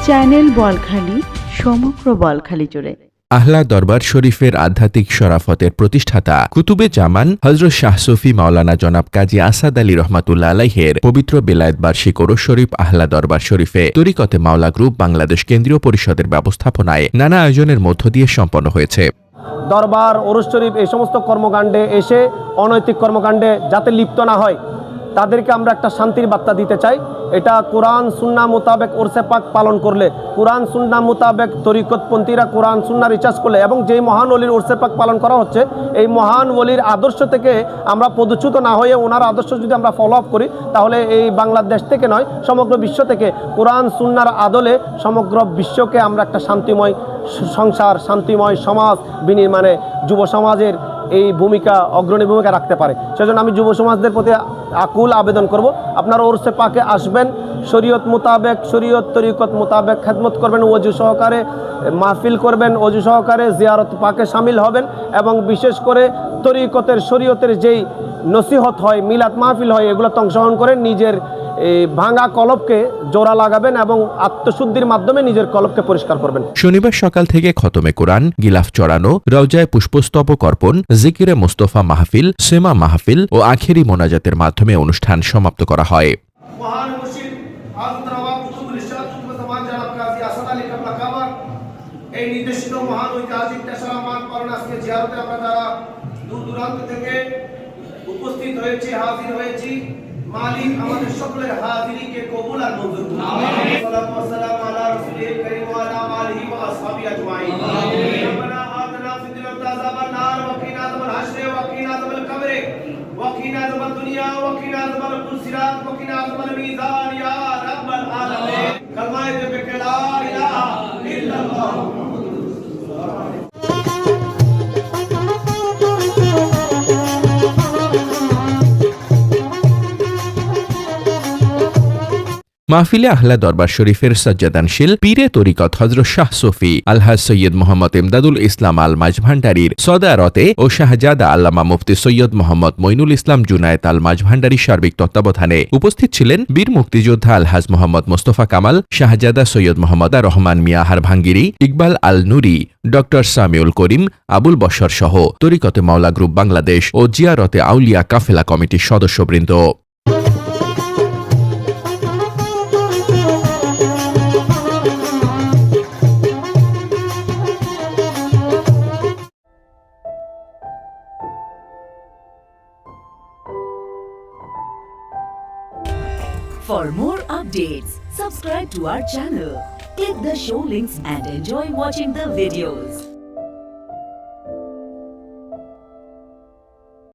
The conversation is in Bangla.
চ্যানেল বলখালী, সমগ্র বলখালী জুড়ে। আহলা দরবার শরীফের আধ্যাত্মিক শরাফতের প্রতিষ্ঠাতা কুতুবে জামান হযরত শাহ সুফি মাওলানা জনাব কাজী আসাদ আলী রহমাতুল্লাহ আলাইহের পবিত্র বেলায়েত বার্ষিক ওরস শরীফ আহলা দরবার শরীফে তরিকতে মাওলা গ্রুপ বাংলাদেশ কেন্দ্রীয় পরিষদের ব্যবস্থাপনায় নানা আয়োজনের মধ্য দিয়ে সম্পন্ন হয়েছে। দরবার ওরস শরীফ এই সমস্ত কর্মকাণ্ডে এসে অনৈতিক কর্মকাণ্ডে যাতে লিপ্ত না হয় তাদেরকে আমরা একটা শান্তির বার্তা দিতে চাই। এটা কোরআন সুন্না মোতাবেক ওরসে পাক পালন করলে, কোরআন সুন্না মোতাবেক তরিকতপন্থীরা কোরআন সুন্না রিচার্জ করলে এবং যেই মহান ওলির ওরসে পাক পালন করা হচ্ছে এই মহান ওলির আদর্শ থেকে আমরা পদচ্যুত না হয়ে ওনার আদর্শ যদি আমরা ফলো আপ করি তাহলে এই বাংলাদেশ থেকে নয় সমগ্র বিশ্ব থেকে কোরআন সুন্নার আদলে সমগ্র বিশ্বকে আমরা একটা শান্তিময় সংসার, শান্তিময় সমাজ বিনির্মাণে যুব সমাজের এই ভূমিকা অগ্রণী ভূমিকা রাখতে পারে। সেজন্য আমি যুব সমাজদের প্রতি আকুল আবেদন করব, আপনারা ওরসে পাকে আসবেন, শরীয়ত মোতাবেক শরীয়ত তরিকত মোতাবেক খেদমত করবেন, ওযু সহকারে মাহফিল করবেন, ওযু সহকারে জিয়ারত পাকে শামিল হবেন এবং বিশেষ করে তরিকতের শরীয়তের যেই নসিহত হয়, মিলাদ মাহফিল হয়, এগুলোতে অংশগ্রহণ করে নিজের এই ভাঙা কলবকে জোড়া লাগাবেন এবং আত্মশুদ্ধির মাধ্যমে নিজের কলবকে পরিষ্কার করবেন। শনিবার সকাল থেকে খতমে কোরআন, গিলাফ চড়ানো, রওজায় পুষ্পস্তবক অর্পণ, জিকিরে মুস্তফা মাহফিল, সেমা মাহফিল ও আখেরি মোনাজাতের মাধ্যমে অনুষ্ঠান সমাপ্ত করা হয়। মহান মুর্শিদ হযরত নওয়াব কুতুবুল ইরশাদ কুতুব জামান জনাব কাজী আসাদ আলী কাবলা কাবার এই নির্দেশিত মহান ঐতিহাসিক তেশরামান পালন আজকে জিয়ারতে আমরা যারা দূর দূরান্ত থেকে উপস্থিত হয়েছি, হাজির হয়েছি, মালিক আমাদের সকলের হাজিরিকে কবুল আর মঞ্জুর করুন। আমিন। সাল্লাল্লাহু ওয়াসাল্লাম আলা রাসূলিল কারীম ওয়া আলা আলিহি ওয়া আসহাবিহি আজমাইন। আমিন। রব্বানা আতিনা ফিদ দুনিয়া আযাবান নার ওয়া কিনা আযাবাল হাশর ওয়া কিনা আযাবাল কবর ওয়া কিনা আযাবাদ দুনিয়া ওয়া কিনা আযাবাল সিরাত ওয়া কিনা আযাবাল মিজান ইয়া রাব্বাল আলামিন। কালমায়ে তাওহীদ লা ইলাহা ইল্লাল্লাহ। মাহফিলে আহলা দরবার শরীফের সজ্জাদানশীল পীরে তরিকত হযরত শাহ সুফি আলহাজ সৈয়দ মোহাম্মদ ইমদাদুল ইসলাম আল মাঝভান্ডারীর সদারতে ও শাহজাদা আল্লামা মুফতি সৈয়দ মোহাম্মদ মইনুল ইসলাম জুনায়েদ আল মাঝভান্ডারী সার্বিক তত্ত্বাবধানে উপস্থিত ছিলেন বীর মুক্তিযোদ্ধা আলহাজ মোহাম্মদ মোস্তফা কামাল, শাহজাদা সৈয়দ মোহাম্মদ রহমান মিয়া হারভাঙ্গিরি, ইকবাল আল নুরি, ডক্টর সামিউল করিম, আবুল বশর সহ তরিকতে মাওলা গ্রুপ বাংলাদেশ ও জিয়ারতে আউলিয়া কাফেলা কমিটির সদস্যবৃন্দ। For more updates, subscribe to our channel, click the show links and enjoy watching the videos.